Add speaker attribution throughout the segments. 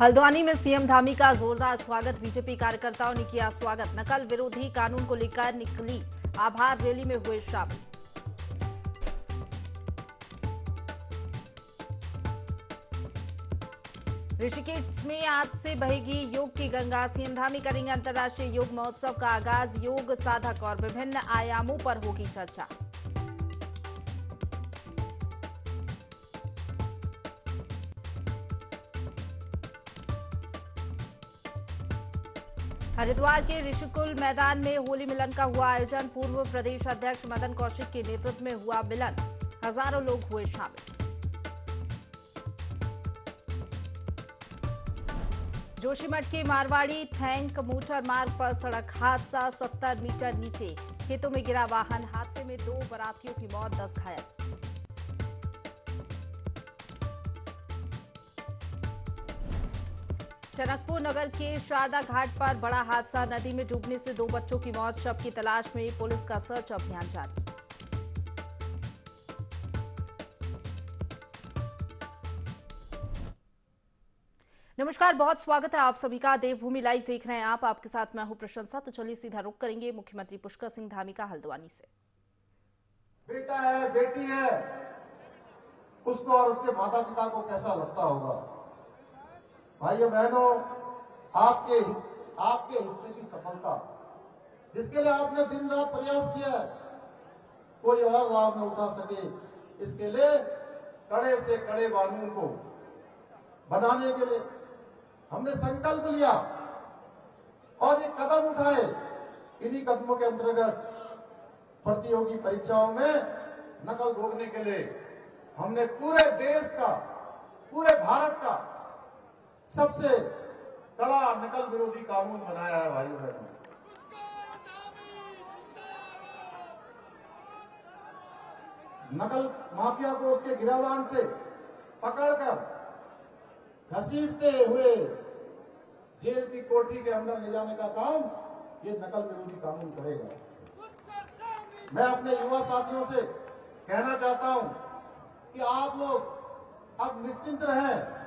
Speaker 1: हल्द्वानी में सीएम धामी का जोरदार स्वागत। बीजेपी कार्यकर्ताओं ने किया स्वागत। नकल विरोधी कानून को लेकर निकली आभार रैली में हुए शामिल। ऋषिकेश में आज से बहेगी योग की गंगा। सीएम धामी करेंगे अंतर्राष्ट्रीय योग महोत्सव का आगाज। योग साधक और विभिन्न आयामों पर होगी चर्चा। हरिद्वार के ऋषिकुल मैदान में होली मिलन का हुआ आयोजन। पूर्व प्रदेश अध्यक्ष मदन कौशिक के नेतृत्व में हुआ मिलन। हजारों लोग हुए शामिल। जोशीमठ के मारवाड़ी थैंक मोटर मार्ग पर सड़क हादसा। 70 मीटर नीचे खेतों में गिरा वाहन। हादसे में 2 बारातियों की मौत, 10 घायल। टनकपुर नगर के शारदा घाट पर बड़ा हादसा। नदी में डूबने से 2 बच्चों की मौत। शव की तलाश में पुलिस का सर्च अभियान जारी। नमस्कार, बहुत स्वागत है आप सभी का। देवभूमि लाइव देख रहे हैं आप। आपके साथ मैं हूं प्रशंसा। तो चलिए सीधा रुख करेंगे मुख्यमंत्री पुष्कर सिंह धामी का हल्द्वानी से।
Speaker 2: बेटा है, बेटी है, उसको और उसके माता पिता को कैसा लगता होगा। भाइयों बहनों, आपके हिस्से की सफलता जिसके लिए आपने दिन रात प्रयास किया है, कोई और लाभ न उठा सके। इसके लिए कड़े से कड़े कानून को बनाने के लिए हमने संकल्प लिया और ये कदम उठाए। इन्हीं कदमों के अंतर्गत प्रतियोगी परीक्षाओं में नकल रोकने के लिए हमने पूरे देश का, पूरे भारत का सबसे कड़ा नकल विरोधी कानून बनाया है। भाइयों बहनों, नकल माफिया को उसके गिरफ्तार से पकड़कर घसीटते हुए जेल की कोठरी के अंदर ले जाने का काम ये नकल विरोधी कानून करेगा। मैं अपने युवा साथियों से कहना चाहता हूं कि आप लोग अब निश्चिंत रहें।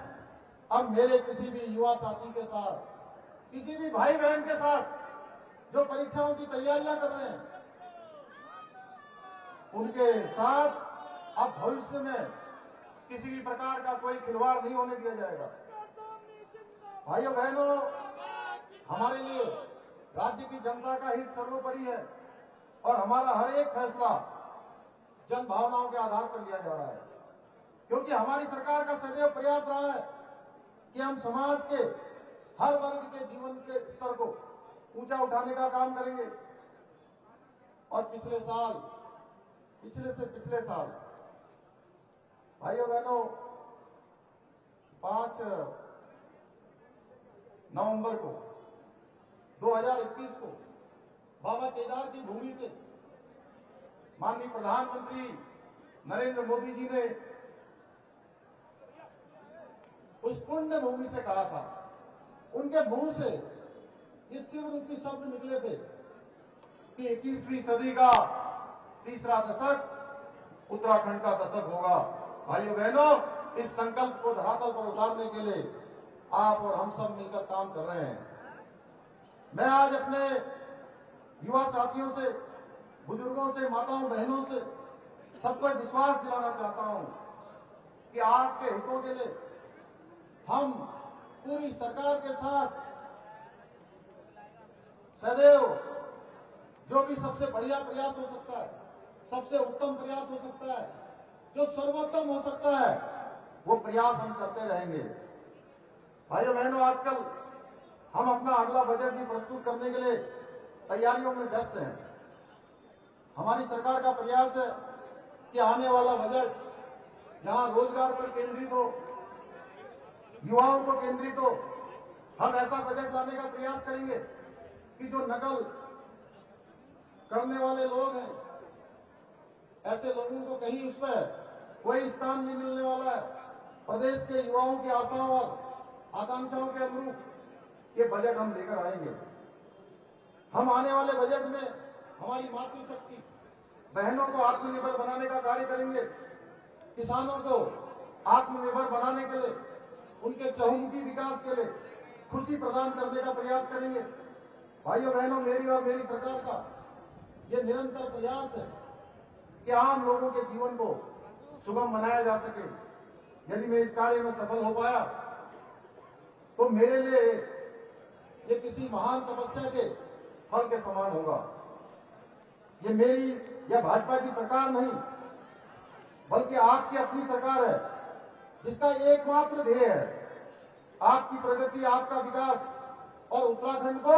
Speaker 2: अब मेरे किसी भी युवा साथी के साथ, किसी भी भाई बहन के साथ जो परीक्षाओं की तैयारियां कर रहे हैं, उनके साथ अब भविष्य में किसी भी प्रकार का कोई खिलवाड़ नहीं होने दिया जाएगा। भाइयों बहनों, हमारे लिए राज्य की जनता का हित सर्वोपरि है और हमारा हर एक फैसला जन भावनाओं के आधार पर लिया जा रहा है, क्योंकि हमारी सरकार का सदैव प्रयास रहा है कि हम समाज के हर वर्ग के जीवन के स्तर को ऊंचा उठाने का काम करेंगे। और पिछले साल भाइयों बहनों 5 नवंबर को 2021 को बाबा केदार की भूमि से माननीय प्रधानमंत्री नरेंद्र मोदी जी ने उस पुण्य भूमि से कहा था, उनके मुंह से ये शिव रूपी शब्द निकले थे कि 21वीं सदी का तीसरा दशक उत्तराखंड का दशक होगा। भाइयों बहनों, इस संकल्प को धरातल पर उतारने के लिए आप और हम सब मिलकर काम कर रहे हैं। मैं आज अपने युवा साथियों से, बुजुर्गों से, माताओं बहनों से सबको विश्वास दिलाना चाहता हूं कि आपके हितों के लिए हम पूरी सरकार के साथ सदैव जो भी सबसे बढ़िया प्रयास हो सकता है, सबसे उत्तम प्रयास हो सकता है, जो सर्वोत्तम हो सकता है, वो प्रयास हम करते रहेंगे। भाइयों बहनों, आजकल हम अपना अगला बजट भी प्रस्तुत करने के लिए तैयारियों में व्यस्त हैं। हमारी सरकार का प्रयास है कि आने वाला बजट जहां रोजगार पर केंद्रित हो, युवाओं को केंद्रित हो, हम ऐसा बजट लाने का प्रयास करेंगे कि जो नकल करने वाले लोग हैं, ऐसे लोगों को कहीं उस पर कोई स्थान नहीं मिलने वाला है। प्रदेश के युवाओं की आशाओं और आकांक्षाओं के अनुरूप ये बजट हम लेकर आएंगे। हम आने वाले बजट में हमारी मातृशक्ति बहनों को आत्मनिर्भर बनाने का कार्य करेंगे। किसानों को आत्मनिर्भर बनाने के लिए उनके चहुमुखी विकास के लिए खुशी प्रदान करने का प्रयास करेंगे। भाइयों बहनों, मेरी और मेरी सरकार का ये निरंतर प्रयास है कि आम लोगों के जीवन को सुगम बनाया जा सके। यदि मैं इस कार्य में सफल हो पाया तो मेरे लिए ये किसी महान तपस्या के फल के समान होगा। ये मेरी या भाजपा की सरकार नहीं, बल्कि आपकी अपनी सरकार है, जिसका एकमात्र ध्येय है आपकी प्रगति, आपका विकास और उत्तराखंड को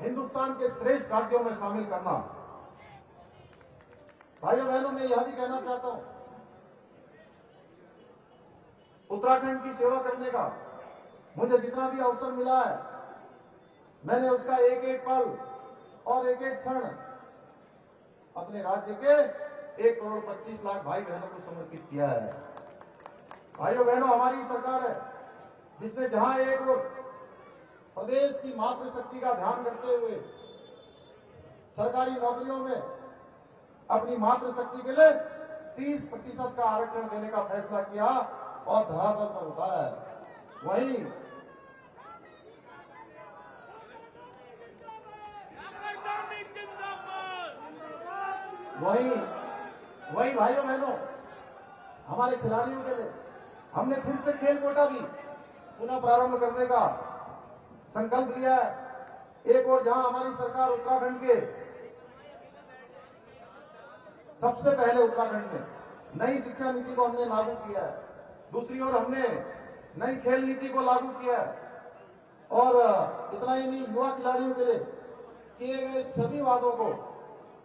Speaker 2: हिंदुस्तान के श्रेष्ठ राज्यों में शामिल करना। भाइयों बहनों, मैं यह भी कहना चाहता हूं, उत्तराखंड की सेवा करने का मुझे जितना भी अवसर मिला है, मैंने उसका एक एक पल और एक एक क्षण अपने राज्य के 1,25,00,000 भाई बहनों को समर्पित किया है। भाइयों बहनों, हमारी सरकार है जिसने जहां एक और प्रदेश की मातृशक्ति का ध्यान रखते हुए सरकारी नौकरियों में अपनी मातृशक्ति के लिए 30% का आरक्षण देने का फैसला किया और धरातल पर उतारा है। वही भाइयों बहनों, हमारे खिलाड़ियों के लिए हमने फिर से खेल कोटा भी पुनः प्रारंभ करने का संकल्प लिया है। एक और जहां हमारी सरकार उत्तराखंड के सबसे पहले उत्तराखंड में नई शिक्षा नीति को हमने लागू किया है, दूसरी ओर हमने नई खेल नीति को लागू किया है और इतना ही नहीं, युवा खिलाड़ियों के लिए किए गए सभी वादों को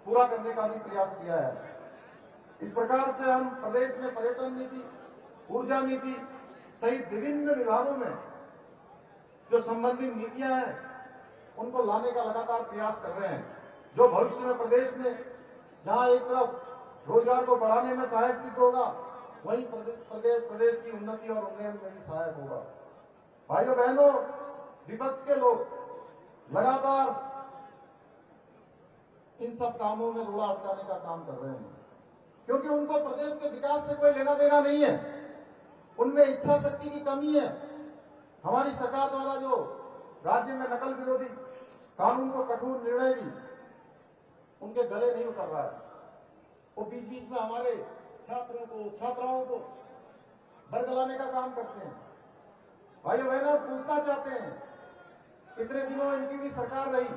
Speaker 2: पूरा करने का भी प्रयास किया है। इस प्रकार से हम प्रदेश में पर्यटन नीति, ऊर्जा नीति सहित विभिन्न विभागों में जो संबंधित नीतियां हैं उनको लाने का लगातार प्रयास कर रहे हैं, जो भविष्य में प्रदेश में जहां एक तरफ रोजगार को बढ़ाने में सहायक सिद्ध होगा, वहीं प्रदेश की उन्नति और उन्नयन में भी सहायक होगा। भाइयों बहनों, विपक्ष के लोग लगातार इन सब कामों में रोड़ा अटकाने का काम कर रहे हैं, क्योंकि उनको प्रदेश के विकास से कोई लेना देना नहीं है, उनमें इच्छा शक्ति की कमी है। हमारी सरकार द्वारा जो राज्य में नकल विरोधी कानून को कठोर निर्णय भी उनके गले नहीं उतर रहा है। वो बीच बीच में हमारे छात्रों को, छात्राओं को बरगलाने का काम करते हैं। भाइयों बहनों, पूछना चाहते हैं, इतने दिनों इनकी भी सरकार रही,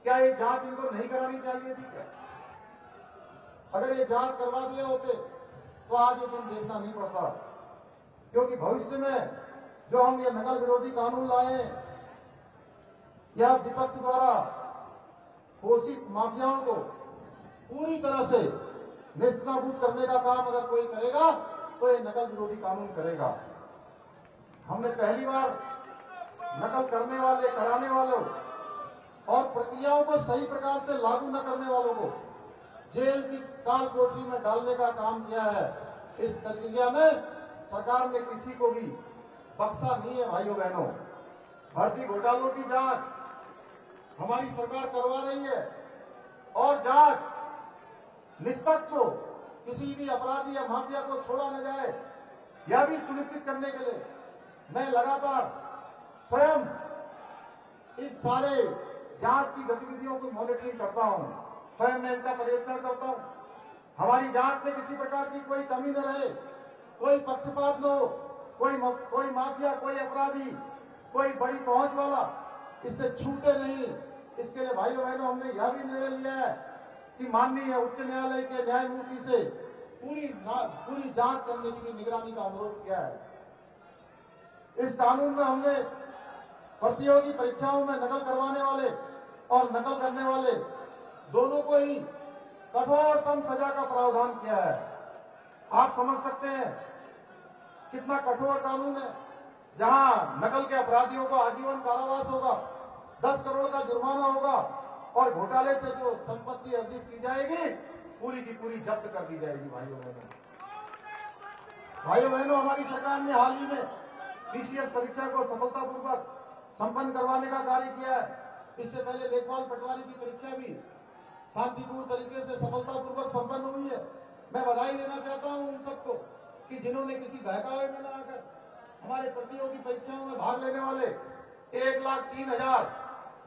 Speaker 2: क्या ये जांच इनको नहीं करानी चाहिए थी क्या? अगर ये जांच करवा दिए होते तो आज ये दिन देखना नहीं पड़ता, क्योंकि भविष्य में जो हम ये नकल विरोधी कानून लाए, यह विपक्ष द्वारा पोषित माफियाओं को पूरी तरह से नेस्तनाबूद करने का काम अगर कोई करेगा तो ये नकल विरोधी कानून करेगा। हमने पहली बार नकल करने वाले, कराने वालों और प्रक्रियाओं को सही प्रकार से लागू न करने वालों को जेल की काल कोठरी में डालने का काम किया है। इस प्रक्रिया में सरकार ने किसी को भी बख्शा नहीं है। भाइयों बहनों, भर्ती घोटालों की जांच हमारी सरकार करवा रही है और जांच निष्पक्ष हो, किसी भी अपराधी या माफिया को छोड़ा न जाए, यह भी सुनिश्चित करने के लिए मैं लगातार स्वयं इस सारे जांच की गतिविधियों की मॉनिटरिंग करता हूं, स्वयं मैं इनका परीक्षण करता हूं। हमारी जांच में किसी प्रकार की कोई कमी न रहे, कोई पक्षपात न हो, कोई माफिया, कोई अपराधी, कोई बड़ी पहुंच वाला इससे छूटे नहीं। इसके लिए भाइयों बहनों, हमने यह भी निर्णय लिया है कि माननीय उच्च न्यायालय के न्यायमूर्ति से पूरी जांच करने की निगरानी का अनुरोध किया है। इस कानून में हमने प्रतियोगी परीक्षाओं में नकल करवाने वाले और नकल करने वाले दोनों को ही कठोरतम सजा का प्रावधान किया है। आप समझ सकते हैं कितना कठोर कानून है, जहां नकल के अपराधियों को आजीवन कारावास होगा, 10 करोड़ का जुर्माना होगा और घोटाले से जो संपत्ति अर्जित की जाएगी पूरी की पूरी जब्त कर दी जाएगी। भाइयों बहनों, हमारी सरकार ने हाल ही में पीसीएस परीक्षा को सफलतापूर्वक संपन्न करवाने का कार्य किया है। इससे पहले लेखपाल पटवारी की परीक्षा भी शांतिपूर्ण तरीके से सफलतापूर्वक संपन्न हुई है। मैं बधाई देना चाहता हूं उन सबको कि जिन्होंने किसी बहकावे में न आकर हमारे प्रतियोगी परीक्षाओं में भाग लेने वाले 1,03,000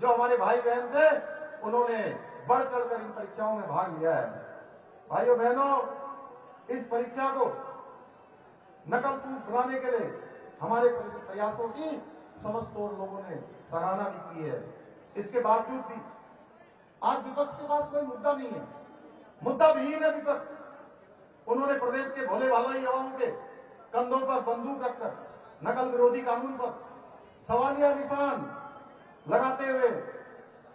Speaker 2: जो हमारे भाई बहन थे, उन्होंने बढ़ चढ़कर इन परीक्षाओं में भाग लिया है। भाइयों बहनों, इस परीक्षा को नकल प्रूफ बनाने के लिए हमारे प्रयासों की समस्त और लोगों ने सराहना भी की है। इसके बावजूद भी आज विपक्ष के पास कोई मुद्दा नहीं है, मुद्दा विहीन है विपक्ष। उन्होंने प्रदेश के भोले भाले युवाओं के कंधों पर बंदूक रखकर नकल विरोधी कानून पर सवालिया निशान लगाते हुए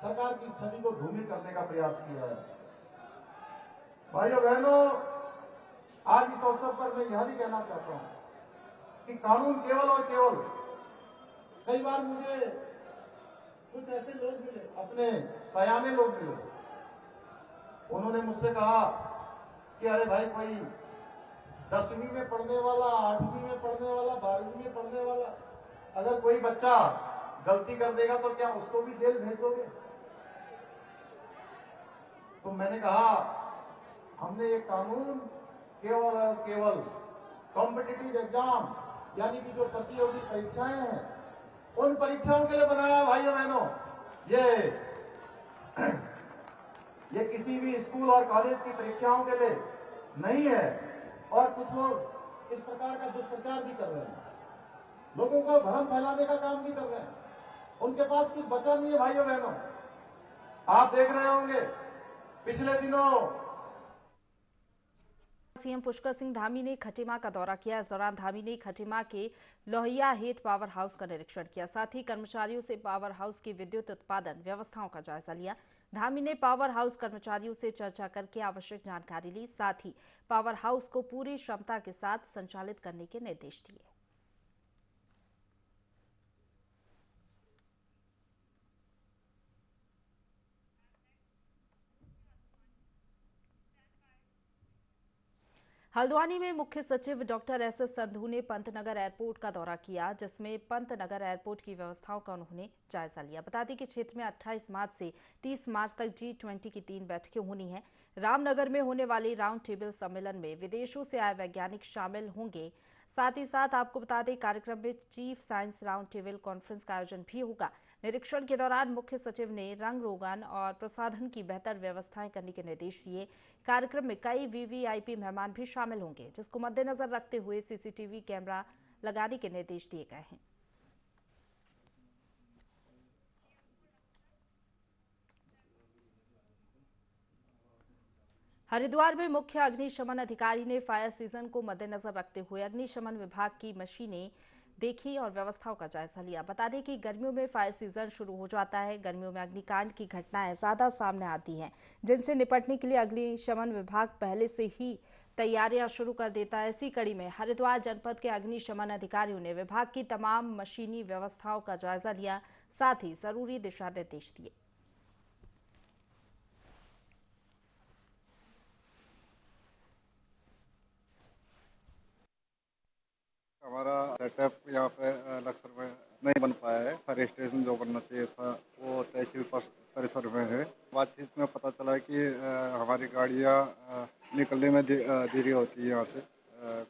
Speaker 2: सरकार की छवि को धूमिल करने का प्रयास किया है। भाइयों बहनों, आज इस अवसर पर मैं यह भी कहना चाहता हूं कि कानून केवल और केवल, कई बार मुझे कुछ ऐसे लोग मिले, अपने सयाने लोग मिले, उन्होंने मुझसे कहा कि अरे भाई, कोई 10वीं में पढ़ने वाला, 8वीं में पढ़ने वाला, 12वीं में पढ़ने वाला अगर कोई बच्चा गलती कर देगा तो क्या उसको भी जेल भेज दोगे? तो मैंने कहा, हमने ये कानून केवल और केवल कॉम्पिटिटिव एग्जाम यानी कि जो प्रतियोगी परीक्षाएं हैं, उन परीक्षाओं के लिए बनाया। भाइयों बहनों, ये किसी भी स्कूल और कॉलेज की परीक्षाओं के लिए नहीं है। और कुछ लोग इस प्रकार का दुष्प्रचार भी कर रहे हैं, लोगों को भ्रम फैलाने का काम भी कर रहे हैं। उनके पास कुछ बचा नहीं है। भाइयों बहनों, आप देख रहे होंगे पिछले दिनों
Speaker 1: सीएम पुष्कर सिंह धामी ने खटीमा का दौरा किया। इस दौरान धामी ने खटीमा के लोहिया हेठ पावर हाउस का निरीक्षण किया। साथ ही कर्मचारियों से पावर हाउस की विद्युत उत्पादन व्यवस्थाओं का जायजा लिया। धामी ने पावर हाउस कर्मचारियों से चर्चा करके आवश्यक जानकारी ली। साथ ही पावर हाउस को पूरी क्षमता के साथ संचालित करने के निर्देश दिए। हल्द्वानी में मुख्य सचिव डॉक्टर एसएस संधू ने पंतनगर एयरपोर्ट का दौरा किया, जिसमें पंतनगर एयरपोर्ट की व्यवस्थाओं का उन्होंने जायजा लिया। बता दें कि क्षेत्र में 28 मार्च से 30 मार्च तक G20 की 3 बैठकें होनी हैं। रामनगर में होने वाली राउंड टेबल सम्मेलन में विदेशों से आए वैज्ञानिक शामिल होंगे। साथ ही साथ आपको बता दें, कार्यक्रम में chief science round table conference का आयोजन भी होगा। निरीक्षण के दौरान मुख्य सचिव ने रंग रोगन और प्रसाधन की बेहतर व्यवस्थाएं करने के निर्देश दिए। कार्यक्रम में कई वीवीआईपी मेहमान भी शामिल होंगे, जिसको मद्देनजर रखते हुए सीसीटीवी कैमरा लगाने के निर्देश दिए गए हैं। हरिद्वार में मुख्य अग्निशमन अधिकारी ने फायर सीजन को मद्देनजर रखते हुए अग्निशमन विभाग की मशीनें देखी और व्यवस्थाओं का जायजा लिया। बता दें कि गर्मियों में फायर सीजन शुरू हो जाता है। गर्मियों में अग्निकांड की घटनाएं ज्यादा सामने आती हैं, जिनसे निपटने के लिए अग्निशमन विभाग पहले से ही तैयारियां शुरू कर देता है। इसी कड़ी में हरिद्वार जनपद के अग्निशमन अधिकारियों ने विभाग की तमाम मशीनी व्यवस्थाओं का जायजा लिया, साथ ही जरूरी दिशा निर्देश दिए।
Speaker 3: हमारा सेटअप यहाँ पे लक्सर में नहीं बन पाया है। फायर स्टेशन जो बनना चाहिए था वो तहसील परिसर में है। बातचीत में पता चला कि हमारी गाड़ियाँ निकलने में देरी होती है यहाँ से।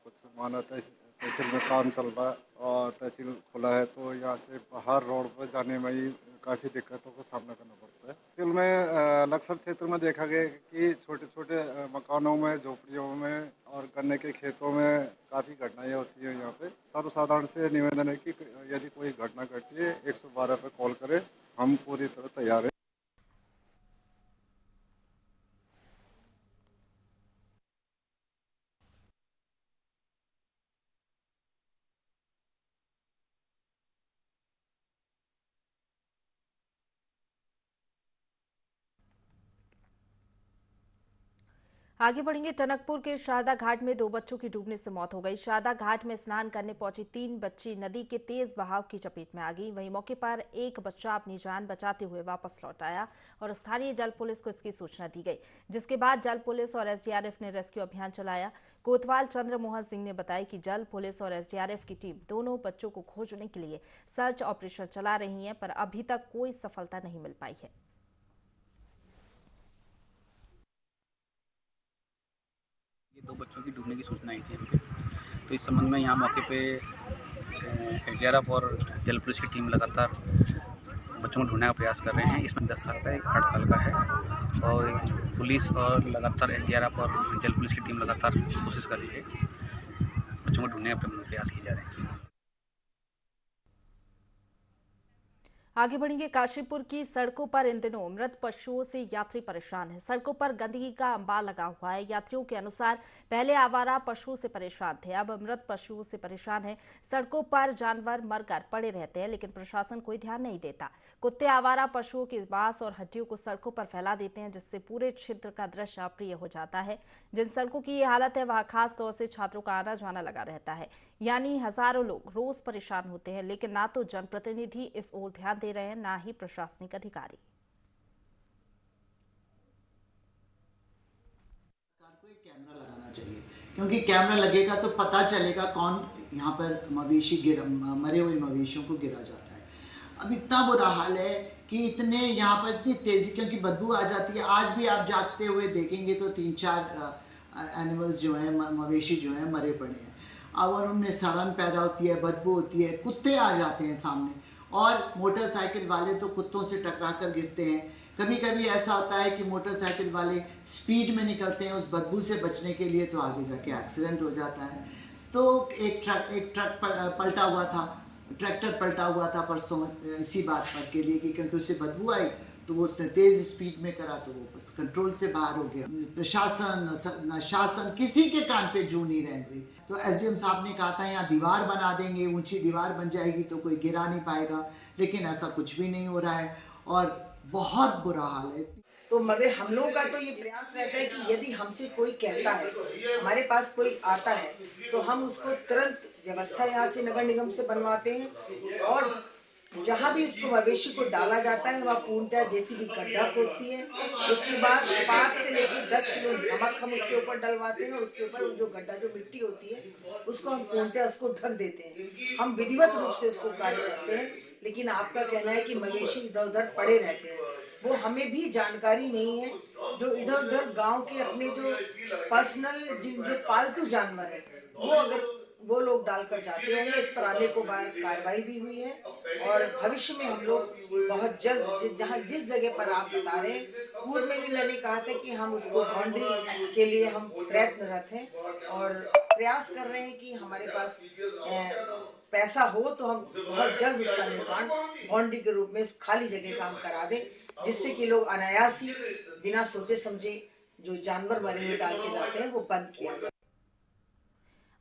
Speaker 3: कुछ माना तहसील में काम चल रहा है और तहसील खुला है, तो यहाँ से बाहर रोड पर जाने में ही काफ़ी दिक्कतों का सामना करना पड़ता है। तहसील में लक्सर क्षेत्र में देखा गया कि छोटे छोटे मकानों में, झोपड़ियों में और गन्ने के खेतों में काफ़ी घटनाएं होती है। यहाँ पे सर्वसाधारण से निवेदन है कि यदि कोई घटना घटती है 112 पे कॉल करें, हम पूरी तरह तैयार हैं।
Speaker 1: आगे बढ़ेंगे। टनकपुर के शारदा घाट में 2 बच्चों की डूबने से मौत हो गई। शारदा घाट में स्नान करने पहुंची 3 बच्ची नदी के तेज बहाव की चपेट में आ गई। वहीं मौके पर एक बच्चा अपनी जान बचाते हुए वापस लौट आया और स्थानीय जल पुलिस को इसकी सूचना दी गई, जिसके बाद जल पुलिस और एसडीआरएफ ने रेस्क्यू अभियान चलाया। कोतवाल चंद्रमोहन सिंह ने बताया कि जल पुलिस और एसडीआरएफ की टीम दोनों बच्चों को खोजने के लिए सर्च ऑपरेशन चला रही है, पर अभी तक कोई सफलता नहीं मिल पाई है।
Speaker 4: ये 2 बच्चों की डूबने की सूचना आई थी हमको, तो इस संबंध में यहाँ मौके पे एसडीआरएफ और जल पुलिस की टीम लगातार बच्चों को ढूंढने का प्रयास कर रहे हैं। इसमें 10 साल का एक 8 साल का है और पुलिस और लगातार एसडीआरएफ और जल पुलिस की टीम लगातार कोशिश कर रही है। बच्चों को ढूंढने का प्रयास किए जा रहे हैं।
Speaker 1: आगे बढ़ेंगे। काशीपुर की सड़कों पर इन दिनों मृत पशुओं से यात्री परेशान हैं। सड़कों पर गंदगी का अंबार लगा हुआ है। यात्रियों के अनुसार पहले आवारा पशुओं से परेशान थे, अब मृत पशुओं से परेशान हैं। सड़कों पर जानवर मरकर पड़े रहते हैं, लेकिन प्रशासन कोई ध्यान नहीं देता। कुत्ते आवारा पशुओं के मांस और हड्डियों को सड़कों पर फैला देते हैं, जिससे पूरे क्षेत्र का दृश्य अप्रिय हो जाता है। जिन सड़कों की ये हालत है, वहां खास तौर से छात्रों का आना जाना लगा रहता है, यानी हजारों लोग रोज परेशान होते हैं, लेकिन ना तो जनप्रतिनिधि इस ओर ध्यान दे रहे हैं, ना ही प्रशासनिक अधिकारी।
Speaker 5: को एक कैमरा लगाना चाहिए, क्योंकि कैमरा लगेगा तो पता चलेगा कौन यहाँ पर मरे हुए मवेशियों को गिरा जाता है। अब इतना बुरा हाल है कि इतने यहाँ पर इतनी तेजी, क्योंकि बदबू आ जाती है। आज भी आप जागते हुए देखेंगे तो 3-4 एनिमल्स जो हैं, मवेशी जो हैं, मरे पड़े हैं। और उनमें सड़न पैदा होती है, बदबू होती है, कुत्ते आ जाते हैं सामने, और मोटरसाइकिल वाले तो कुत्तों से टकरा कर गिरते हैं। कभी कभी ऐसा होता है कि मोटरसाइकिल वाले स्पीड में निकलते हैं उस बदबू से बचने के लिए, तो आगे जाके एक्सीडेंट हो जाता है। तो एक ट्रक पलटा हुआ था, ट्रैक्टर पलटा हुआ था परसों इसी बात पर के लिए कि क्योंकि उससे बदबू आई तो वो उसने तेज स्पीड में करा तो वो बस कंट्रोल से बाहर हो गया। प्रशासन न शासन किसी के कान पे जू नहीं रह गई। तो एसडीएम साहब ने कहा था यहाँ दीवार बना देंगे, ऊंची दीवार बन जाएगी तो कोई गिरा नहीं पाएगा, लेकिन ऐसा कुछ भी नहीं हो रहा है और बहुत बुरा हाल है।
Speaker 6: तो मगर हम लोगों का तो ये प्रयास रहता है कि यदि हमसे कोई कहता है, हमारे पास कोई आता है, तो हम उसको तुरंत व्यवस्था यहाँ से नगर निगम से बनवाते हैं, और जहाँ भी उसको मवेशी को डाला जाता है वहाँ पूर्णतः जेसीबी गड्ढा खोदती है। उसके बाद 5 से लेकर 10 किलो नमक हम उसके ऊपर डलवाते हैं, और उसके ऊपर जो गड्ढा जो मिट्टी होती है उसको हम पूर्णतः उसको ढक देते हैं। हम विधिवत रूप से उसको कार्य करते हैं, लेकिन आपका कहना है कि मवेशी इधर उधर पड़े रहते हैं, वो हमें भी जानकारी नहीं है। जो इधर उधर गांव के अपने जो पर्सनल जो पालतू जानवर है, वो अगर वो लोग डालकर जाते होंगे, इस पर आने को बार कार्रवाई भी हुई है, और भविष्य में हम लोग बहुत जल्द जहाँ जिस जगह पर आप बता रहे हैं, पूर्व में भी मैंने कहा था कि हम उसको बाउंड्री के लिए हम प्रयत्नरत हैं और प्रयास कर रहे हैं कि हमारे पास पैसा हो तो हम बहुत जल्द उसका निर्माण बाउंड्री के रूप में इस खाली जगह का हम करा दें, जिससे कि लोग अनायास ही बिना सोचे समझे जो जानवर मरे हुए डाल के जाते हैं वो बंद किया जाए।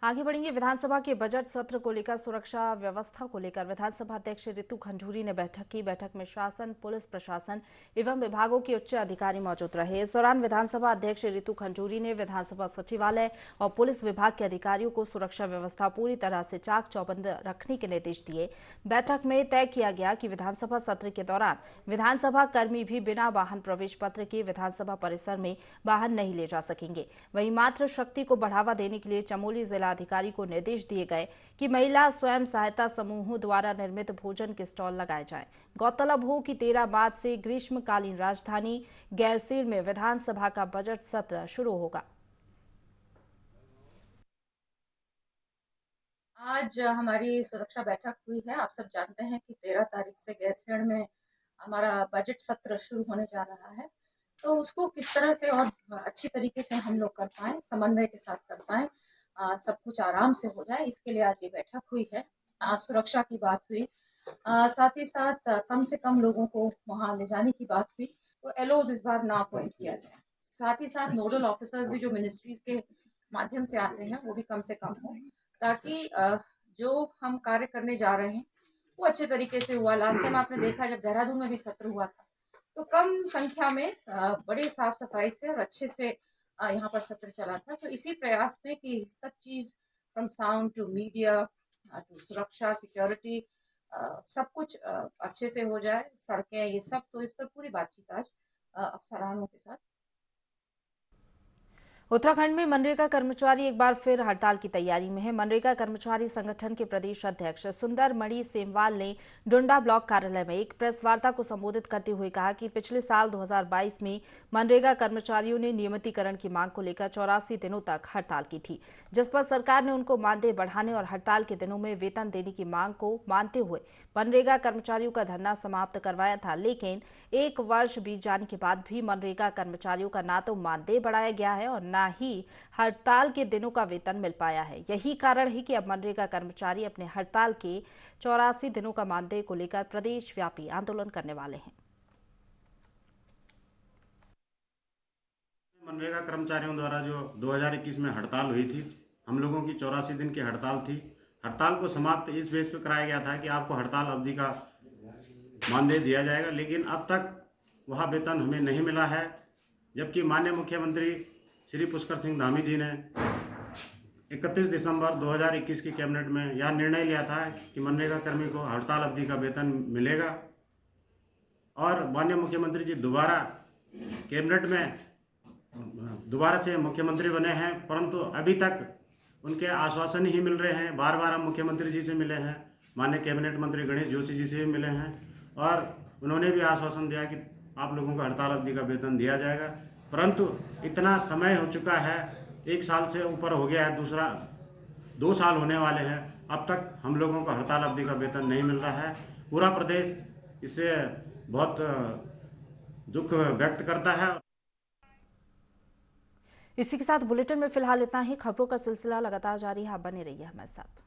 Speaker 1: आगे बढ़ेंगे। विधानसभा के बजट सत्र को लेकर सुरक्षा व्यवस्था को लेकर विधानसभा अध्यक्ष रितु खंजूरी ने बैठक की। बैठक में शासन, पुलिस प्रशासन एवं विभागों के उच्च अधिकारी मौजूद रहे। इस दौरान विधानसभा अध्यक्ष रितु खंजूरी ने विधानसभा सचिवालय और पुलिस विभाग के अधिकारियों को सुरक्षा व्यवस्था पूरी तरह से चाक चौबंद रखने के निर्देश दिए। बैठक में तय किया गया कि विधानसभा सत्र के दौरान विधानसभा कर्मी भी बिना वाहन प्रवेश पत्र के विधानसभा परिसर में वाहन नहीं ले जा सकेंगे। वहीं मातृ शक्ति को बढ़ावा देने के लिए चमोली जिला अधिकारी को निर्देश दिए गए कि महिला स्वयं सहायता समूहों द्वारा निर्मित भोजन के स्टॉल लगाए जाएं। गौरतलब हो कि 13 मार्च से ग्रीष्मकालीन राजधानी गैरसैंण में विधानसभा का बजट सत्र शुरू होगा।
Speaker 7: आज हमारी सुरक्षा बैठक हुई है। आप सब जानते हैं कि 13 तारीख से गैरसैंण में हमारा बजट सत्र शुरू होने जा रहा है, तो उसको किस तरह से और अच्छी तरीके से हम लोग कर पाएं, समन्वय के साथ कर पाएं, सब कुछ आराम से हो जाए, इसके लिए आज ये बैठक हुई है। सुरक्षा की बात हुई, साथ ही साथ कम से कम लोगों को वहां ले जाने की बात हुई, तो एलओज इस बार ना अपॉइंट किया जाए। साथ ही साथ नोडल ऑफिसर्स भी जो मिनिस्ट्रीज के माध्यम से आते हैं वो भी कम से कम हो, ताकि जो हम कार्य करने जा रहे हैं वो अच्छे तरीके से हुआ। लास्ट टाइम आपने देखा जब देहरादून में भी सत्र हुआ था तो कम संख्या में बड़े साफ सफाई से और अच्छे से यहाँ पर सत्र चला था। तो इसी प्रयास में कि सब चीज from sound to media to सुरक्षा, सिक्योरिटी, सब कुछ अच्छे से हो जाए, सड़कें, ये सब, तो इस पर पूरी बातचीत आज अफसरानों के साथ।
Speaker 1: उत्तराखंड में मनरेगा कर्मचारी एक बार फिर हड़ताल की तैयारी में है। मनरेगा कर्मचारी संगठन के प्रदेश अध्यक्ष सुंदर मणि सेमवाल ने डुंडा ब्लॉक कार्यालय में एक प्रेस वार्ता को संबोधित करते हुए कहा कि पिछले साल 2022 में मनरेगा कर्मचारियों ने नियमितीकरण की मांग को लेकर 84 दिनों तक हड़ताल की थी, जिस पर सरकार ने उनको मानदेय बढ़ाने और हड़ताल के दिनों में वेतन देने की मांग को मानते हुए मनरेगा कर्मचारियों का धरना समाप्त करवाया था। लेकिन एक वर्ष बीत जाने के बाद भी मनरेगा कर्मचारियों का ना तो मानदेय बढ़ाया गया है और न ही हड़ताल के दिनों का वेतन मिल पाया है। यही कारण है कि अब मनरेगा कर्मचारी अपने हड़ताल के 84 दिनों का मानदेय को लेकर प्रदेश व्यापी आंदोलन करने वाले हैं।
Speaker 8: मनरेगा कर्मचारियों द्वारा जो 2021 में हड़ताल हुई थी, हम लोगों की 84 दिन की हड़ताल थी। हड़ताल को समाप्त इस बेस पे कराया गया था कि आपको हड़ताल अवधि का मानदेय दिया जाएगा, लेकिन अब तक वह वेतन हमें नहीं मिला है। जबकि माननीय मुख्यमंत्री श्री पुष्कर सिंह धामी जी ने 31 दिसंबर 2021 की कैबिनेट में यह निर्णय लिया था कि मनरेगा कर्मी को हड़ताल अवधि का वेतन मिलेगा और माननीय मुख्यमंत्री जी दोबारा कैबिनेट में दोबारा से मुख्यमंत्री बने हैं, परंतु अभी तक उनके आश्वासन ही मिल रहे हैं। बार बार हम मुख्यमंत्री जी से मिले हैं, माननीय कैबिनेट मंत्री गणेश जोशी जी से भी मिले हैं और उन्होंने भी आश्वासन दिया कि आप लोगों को हड़ताल अवधि का वेतन दिया जाएगा। परंतु इतना समय हो चुका है, 1 साल से ऊपर हो गया है, दूसरा 2 साल होने वाले हैं, अब तक हम लोगों को हड़ताल अवधि का वेतन नहीं मिल रहा है। पूरा प्रदेश इससे बहुत दुख व्यक्त करता है।
Speaker 1: इसी के साथ बुलेटिन में फिलहाल इतना ही। खबरों का सिलसिला लगातार जारी है, आप बने रहिए हमारे साथ।